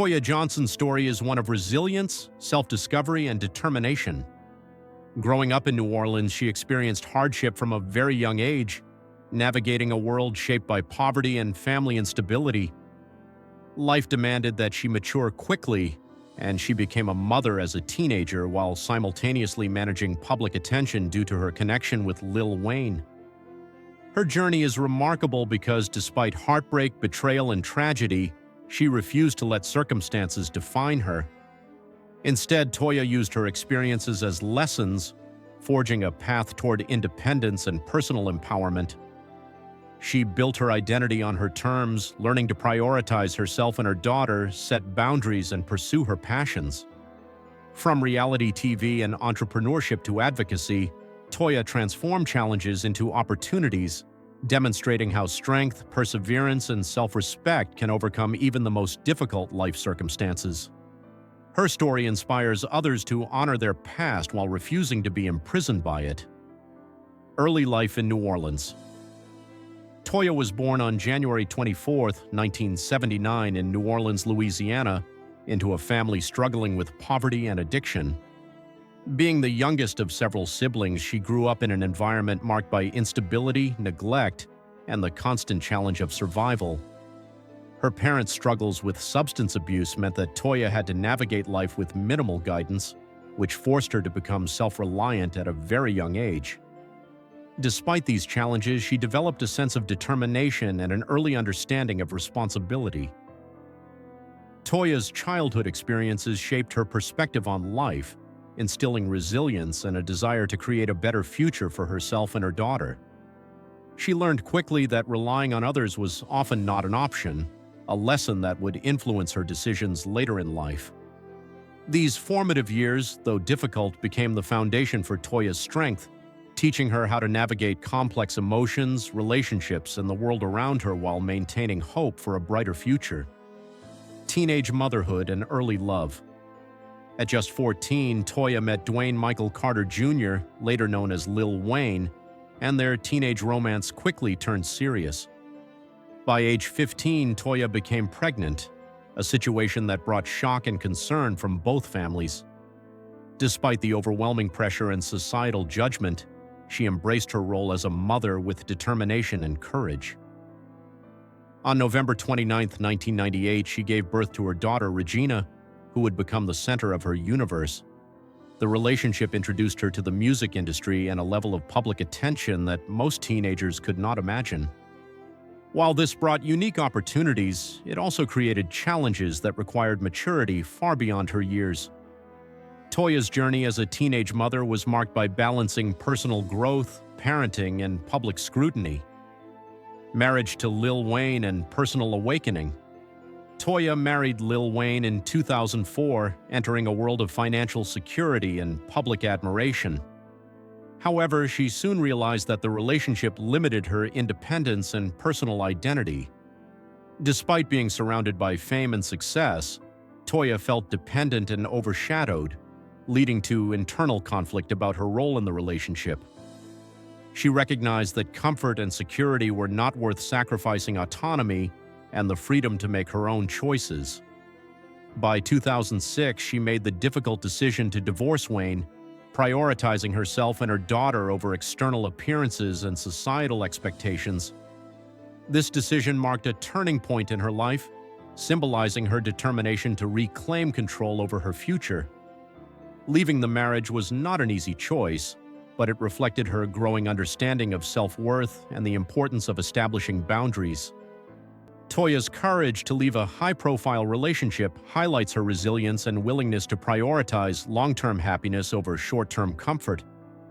Toya Johnson's story is one of resilience, self-discovery, and determination. Growing up in New Orleans, she experienced hardship from a very young age, navigating a world shaped by poverty and family instability. Life demanded that she mature quickly, and she became a mother as a teenager while simultaneously managing public attention due to her connection with Lil Wayne. Her journey is remarkable because despite heartbreak, betrayal, and tragedy, she refused to let circumstances define her. Instead, Toya used her experiences as lessons, forging a path toward independence and personal empowerment. She built her identity on her terms, learning to prioritize herself and her daughter, set boundaries, and pursue her passions. From reality TV and entrepreneurship to advocacy, Toya transformed challenges into opportunities, demonstrating how strength, perseverance, and self-respect can overcome even the most difficult life circumstances. Her story inspires others to honor their past while refusing to be imprisoned by it. Early life in New Orleans. Toya was born on January 24, 1979 in New Orleans, Louisiana, into a family struggling with poverty and addiction. Being the youngest of several siblings, she grew up in an environment marked by instability, neglect, and the constant challenge of survival. Her parents' struggles with substance abuse meant that Toya had to navigate life with minimal guidance, which forced her to become self-reliant at a very young age. Despite these challenges, she developed a sense of determination and an early understanding of responsibility. Toya's childhood experiences shaped her perspective on life, instilling resilience and a desire to create a better future for herself and her daughter. She learned quickly that relying on others was often not an option, a lesson that would influence her decisions later in life. These formative years, though difficult, became the foundation for Toya's strength, teaching her how to navigate complex emotions, relationships, and the world around her while maintaining hope for a brighter future. Teenage motherhood and early love. At just 14, Toya met Dwayne Michael Carter Jr., later known as Lil Wayne, and their teenage romance quickly turned serious. By age 15, Toya became pregnant, a situation that brought shock and concern from both families. Despite the overwhelming pressure and societal judgment, she embraced her role as a mother with determination and courage. On November 29, 1998, she gave birth to her daughter, Regina, who would become the center of her universe. The relationship introduced her to the music industry and a level of public attention that most teenagers could not imagine. While this brought unique opportunities, it also created challenges that required maturity far beyond her years. Toya's journey as a teenage mother was marked by balancing personal growth, parenting, and public scrutiny. Marriage to Lil Wayne and personal awakening. Toya married Lil Wayne in 2004, entering a world of financial security and public admiration. However, she soon realized that the relationship limited her independence and personal identity. Despite being surrounded by fame and success, Toya felt dependent and overshadowed, leading to internal conflict about her role in the relationship. She recognized that comfort and security were not worth sacrificing autonomy and the freedom to make her own choices. By 2006, she made the difficult decision to divorce Wayne, prioritizing herself and her daughter over external appearances and societal expectations. This decision marked a turning point in her life, symbolizing her determination to reclaim control over her future. Leaving the marriage was not an easy choice, but it reflected her growing understanding of self-worth and the importance of establishing boundaries. Toya's courage to leave a high-profile relationship highlights her resilience and willingness to prioritize long-term happiness over short-term comfort,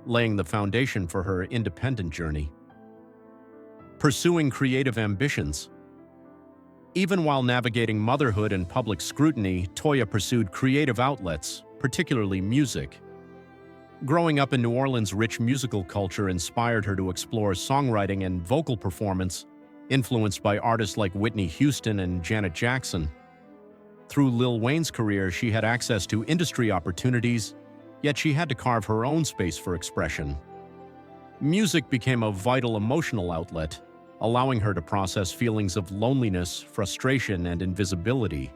laying the foundation for her independent journey. Pursuing creative ambitions. Even while navigating motherhood and public scrutiny, Toya pursued creative outlets, particularly music. Growing up in New Orleans' rich musical culture inspired her to explore songwriting and vocal performance, influenced by artists like Whitney Houston and Janet Jackson. Through Lil Wayne's career, she had access to industry opportunities, yet she had to carve her own space for expression. Music became a vital emotional outlet, allowing her to process feelings of loneliness, frustration, and invisibility.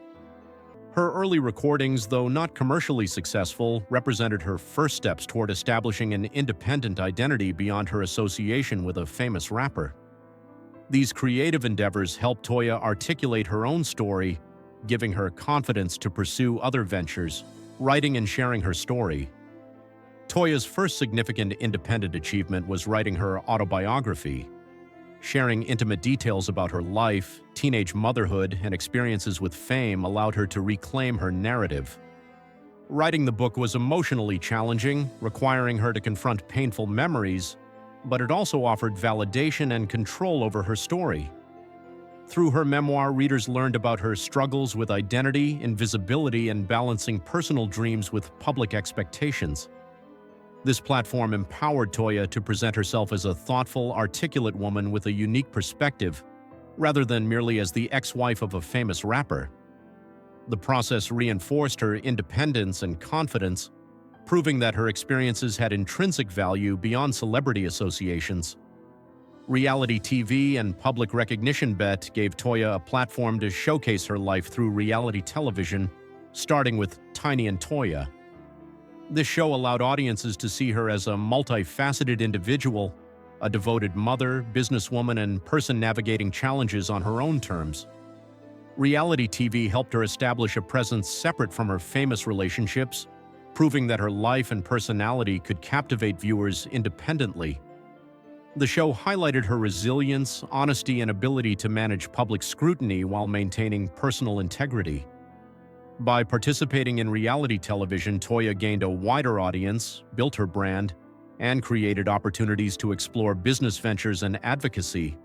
Her early recordings, though not commercially successful, represented her first steps toward establishing an independent identity beyond her association with a famous rapper. These creative endeavors helped Toya articulate her own story, giving her confidence to pursue other ventures, writing and sharing her story. Toya's first significant independent achievement was writing her autobiography. Sharing intimate details about her life, teenage motherhood, and experiences with fame allowed her to reclaim her narrative. Writing the book was emotionally challenging, requiring her to confront painful memories, but it also offered validation and control over her story. Through her memoir, readers learned about her struggles with identity, invisibility, and balancing personal dreams with public expectations. This platform empowered Toya to present herself as a thoughtful, articulate woman with a unique perspective, rather than merely as the ex-wife of a famous rapper. The process reinforced her independence and confidence, proving that her experiences had intrinsic value beyond celebrity associations. Reality TV and public recognition gave Toya a platform to showcase her life through reality television, starting with Tiny and Toya. This show allowed audiences to see her as a multifaceted individual, a devoted mother, businesswoman, and person navigating challenges on her own terms. Reality TV helped her establish a presence separate from her famous relationships, proving that her life and personality could captivate viewers independently. The show highlighted her resilience, honesty, and ability to manage public scrutiny while maintaining personal integrity. By participating in reality television, Toya gained a wider audience, built her brand, and created opportunities to explore business ventures and advocacy.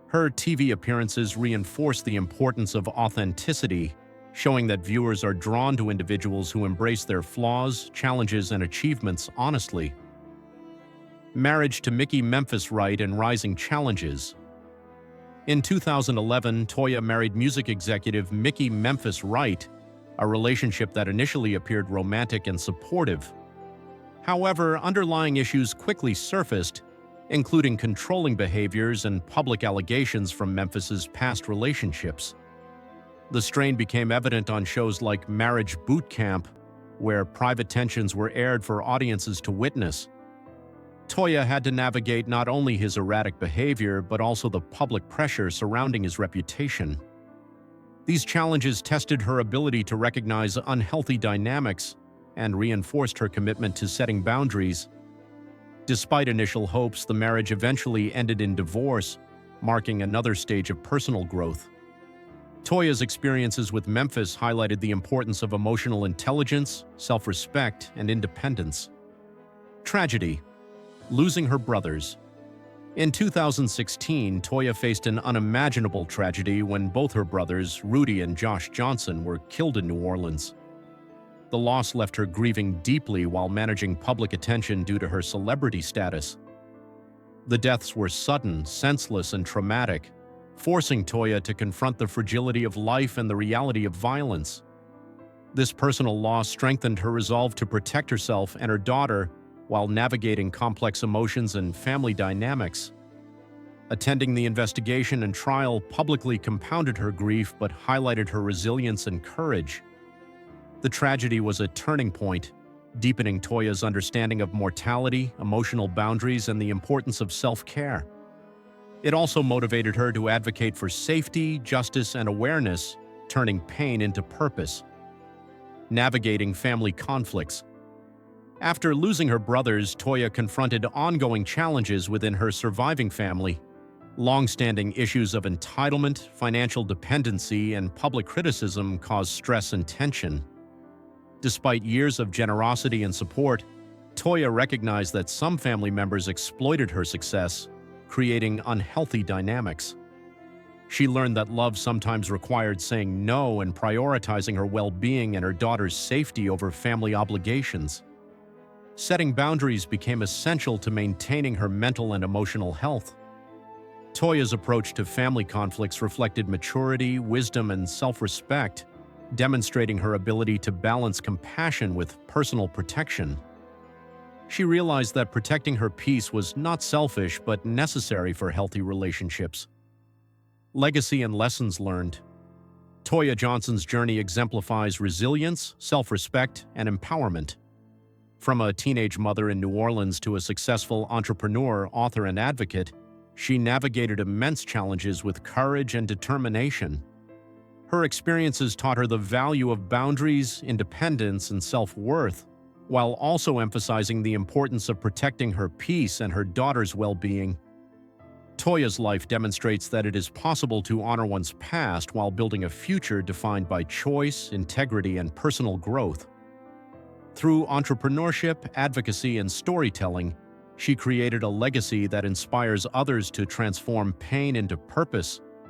Her TV appearances reinforced the importance of authenticity, showing that viewers are drawn to individuals who embrace their flaws, challenges, and achievements honestly. Marriage to Mickey Memphis Wright and rising challenges. In 2011, Toya married music executive Mickey Memphis Wright, a relationship that initially appeared romantic and supportive. However, underlying issues quickly surfaced, including controlling behaviors and public allegations from Memphis's past relationships. The strain became evident on shows like Marriage Boot Camp, where private tensions were aired for audiences to witness. Toya had to navigate not only his erratic behavior, but also the public pressure surrounding his reputation. These challenges tested her ability to recognize unhealthy dynamics and reinforced her commitment to setting boundaries. Despite initial hopes, the marriage eventually ended in divorce, marking another stage of personal growth. Toya's experiences with Memphis highlighted the importance of emotional intelligence, self-respect, and independence. Tragedy: losing her brothers. In 2016, Toya faced an unimaginable tragedy when both her brothers, Rudy and Josh Johnson, were killed in New Orleans. The loss left her grieving deeply while managing public attention due to her celebrity status. The deaths were sudden, senseless, and traumatic, forcing Toya to confront the fragility of life and the reality of violence. This personal loss strengthened her resolve to protect herself and her daughter while navigating complex emotions and family dynamics. Attending the investigation and trial publicly compounded her grief but highlighted her resilience and courage. The tragedy was a turning point, deepening Toya's understanding of mortality, emotional boundaries, and the importance of self-care. It also motivated her to advocate for safety, justice, and awareness, turning pain into purpose. Navigating family conflicts. After losing her brothers, Toya confronted ongoing challenges within her surviving family. Long-standing issues of entitlement, financial dependency, and public criticism caused stress and tension. Despite years of generosity and support, Toya recognized that some family members exploited her success, creating unhealthy dynamics. She learned that love sometimes required saying no and prioritizing her well-being and her daughter's safety over family obligations. Setting boundaries became essential to maintaining her mental and emotional health. Toya's approach to family conflicts reflected maturity, wisdom, and self-respect, demonstrating her ability to balance compassion with personal protection. She realized that protecting her peace was not selfish but necessary for healthy relationships. Legacy and lessons learned. Toya Johnson's journey exemplifies resilience, self-respect, and empowerment. From a teenage mother in New Orleans to a successful entrepreneur, author, and advocate, she navigated immense challenges with courage and determination. Her experiences taught her the value of boundaries, independence, and self-worth, while also emphasizing the importance of protecting her peace and her daughter's well-being. Toya's life demonstrates that it is possible to honor one's past while building a future defined by choice, integrity, and personal growth. Through entrepreneurship, advocacy, and storytelling, she created a legacy that inspires others to transform pain into purpose